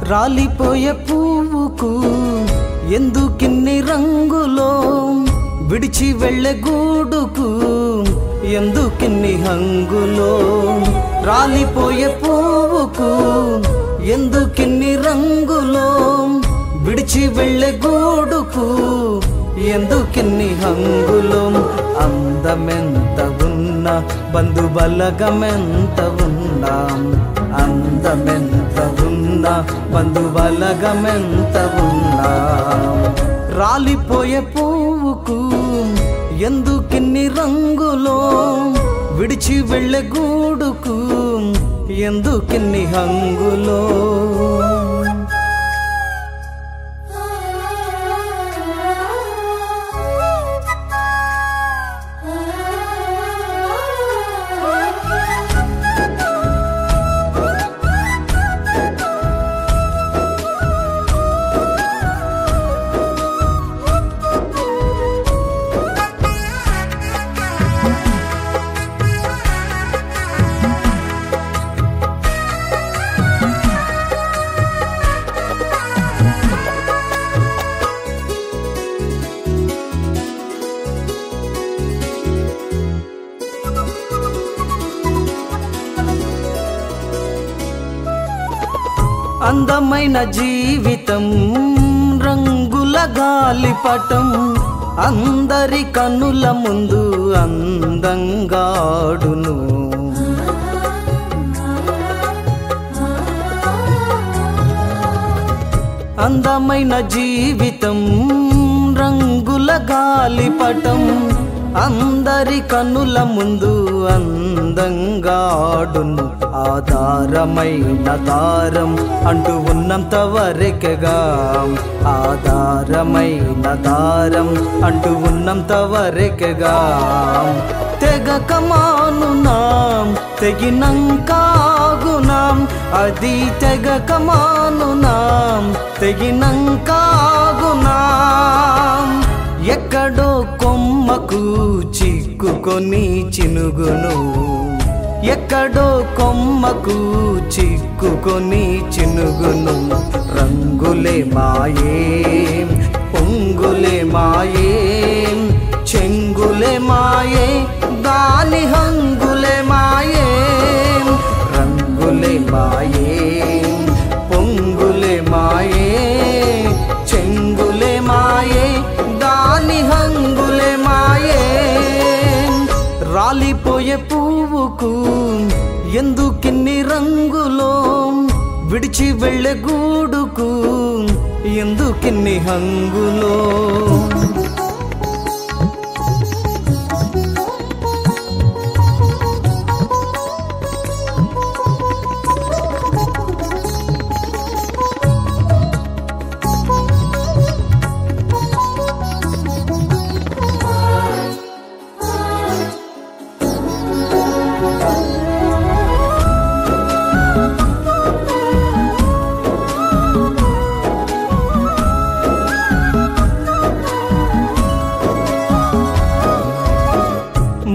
రాలిపోయే పువ్వుకు ఎందుకిన్ని రంగులో విడిచి వెళ్ళే గూడుకు ఎందుకిన్ని హంగులో రాలిపోయే పువ్వుకు ఎందుకిన్ని రంగులో విడిచి వెళ్ళే గూడుకు ఎందుకిన్ని హంగులో అందమెంత ఉన్నా బంధుబలగమెంత ఉన్నా అందమెంత ఉన్నా బంధుబలగమెంత ఉన్నా రాలిపోయే పువ్వుకు ఎందుకిన్ని రంగులో విడిచి వెళ్ళే గూడుకు ఎందుకిన్ని హంగులో అందమైన జీవితం రంగుల గాలిపటం అందరి కనుల ముందు అందంగాడును అందమైన జీవితం రంగుల గాలిపటం అందరి కనుల ముందు అందంగాడును ఆధారమైన దారం అంటూ ఉన్నంత వరకెగా ఆధారమైన దారం అంటూ ఉన్నంత వరకెగా తెగకమానునాం తెగినంకాగునాం అది తెగకమానునాం తెగినంకాగునాం ఎక్కడో కొమ్మకు చిక్కుకొని చినుగును ఎక్కడో కొమ్మకు చిక్కుకొని చినుగును రంగులే మాయే పొంగులే మాయే చెంగులే మాయే దాని హంగులే మాయే రంగులే మాయే పొంగులే మాయే చెంగులే మాయే దాని హంగులే మాయే రాలిపోయే పువ్వుకు ఎందుకిన్ని రంగులో విడిచి వెళ్ళే గూడుకు ఎందుకిన్ని హంగులో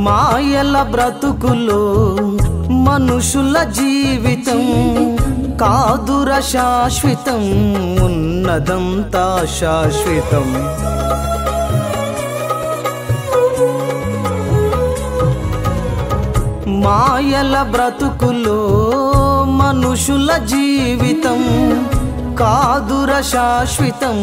మాయల బ్రతుకులో మనుషుల జీవితం కాదుర శాశ్వతం ఉన్నదంతా శాశ్వతం మాయల బ్రతుకులో మనుషుల జీవితం కాదుర శాశ్వతం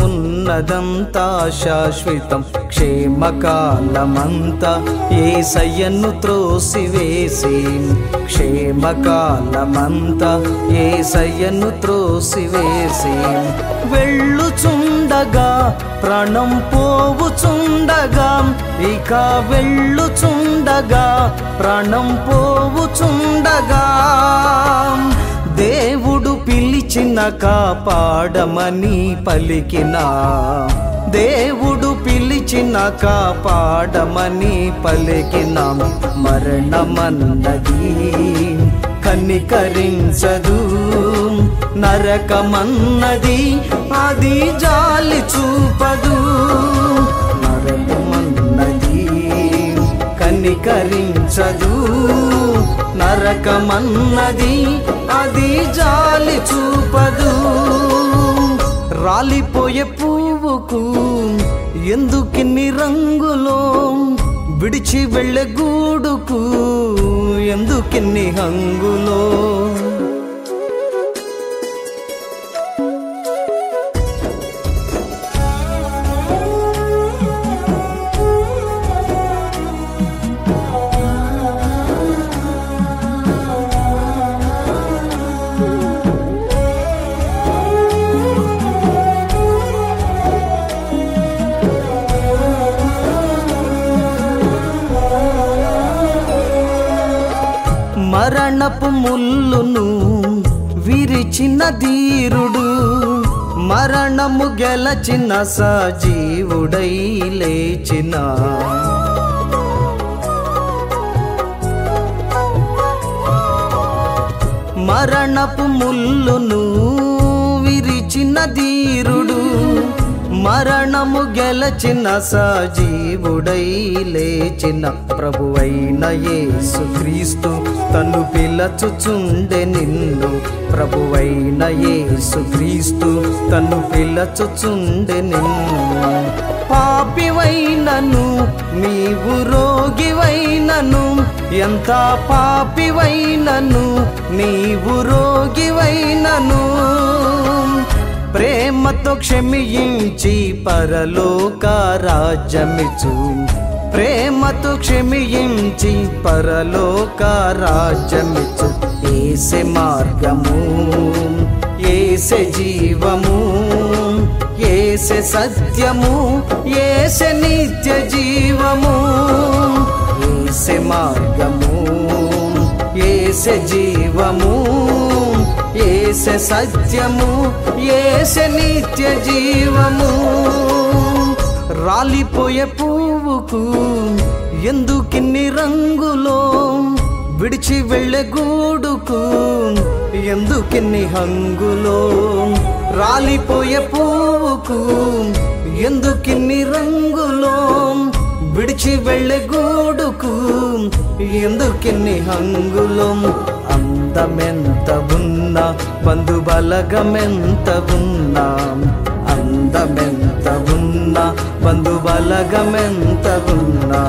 ఉన్నదంతా శాశ్వతం క్షేమకాలమంతా యేసయ్యను త్రోసివేసి క్షేమకాలమంతా యేసయ్యను త్రోసివేసి వెళ్ళుచుండగా ప్రాణం పోవుచుండగా ఇక వెళ్ళుచుండగా ప్రాణం పోవుచుండగా దేవుడు పిలిచిన కాపాడమని పలికిన దేవుడు పిలిచిన కాపాడమని పలికిన మరణమన్నది కనికరించదు నరకమన్నది అది జాలి చూపదు నరకమన్నది కనికరించదు నరకమన్నది అది జాలి చూపదు చూపదు. రాలిపోయే పువ్వుకు ఎందుకిన్ని రంగులో, విడిచి వెళ్ళే గూడుకు ఎందుకిన్ని హంగులో. మరణపు ముల్లును విరిచిన ధీరుడు, మరణము గెలచిన సజీవుడై లేచిన. మరణపు ముల్లును విరిచిన ధీరుడు, మరణము గెలచిన సజీవుడై లేచిన. ప్రభువైన యేసుక్రీస్తు తను పిలచుచుండె నిన్ను. ప్రభువైన యేసుక్రీస్తు తను పిలచుచుండె నిన్ను. పాపివైనను నీవు రోగివైనను, ఎంత పాపివైనను నీవు రోగివైనను, ప్రేమతో క్షమించి పరలోక రాజ్యమిచ్చు. ప్రేమతో క్షమించి పరలోక రాజ్యమిచ్చు. యేసే మార్గము, యేసే జీవము, యేసే సత్యము, యేసే నిత్య జీవము. యేసే మార్గము, యేసే జీవము, యేసే సత్యము, యేసే నిత్య జీవము. రాలిపోయే పువ్వుకు ఎందుకిన్ని రంగులో, విడిచి వెళ్ళే గూడుకు ఎందుకిన్ని హంగులో. రాలిపోయే పువ్వుకు ఎందుకిన్ని రంగులో, విడిచి వెళ్ళే గూడుకు ఎందుకిన్ని హంగులో. అందమెంత ఉన్నా, బంధుబలగమెంత ఉన్నా, అందమెంత ఉన్నా, బంధుబలగమెంత ఉన్నా,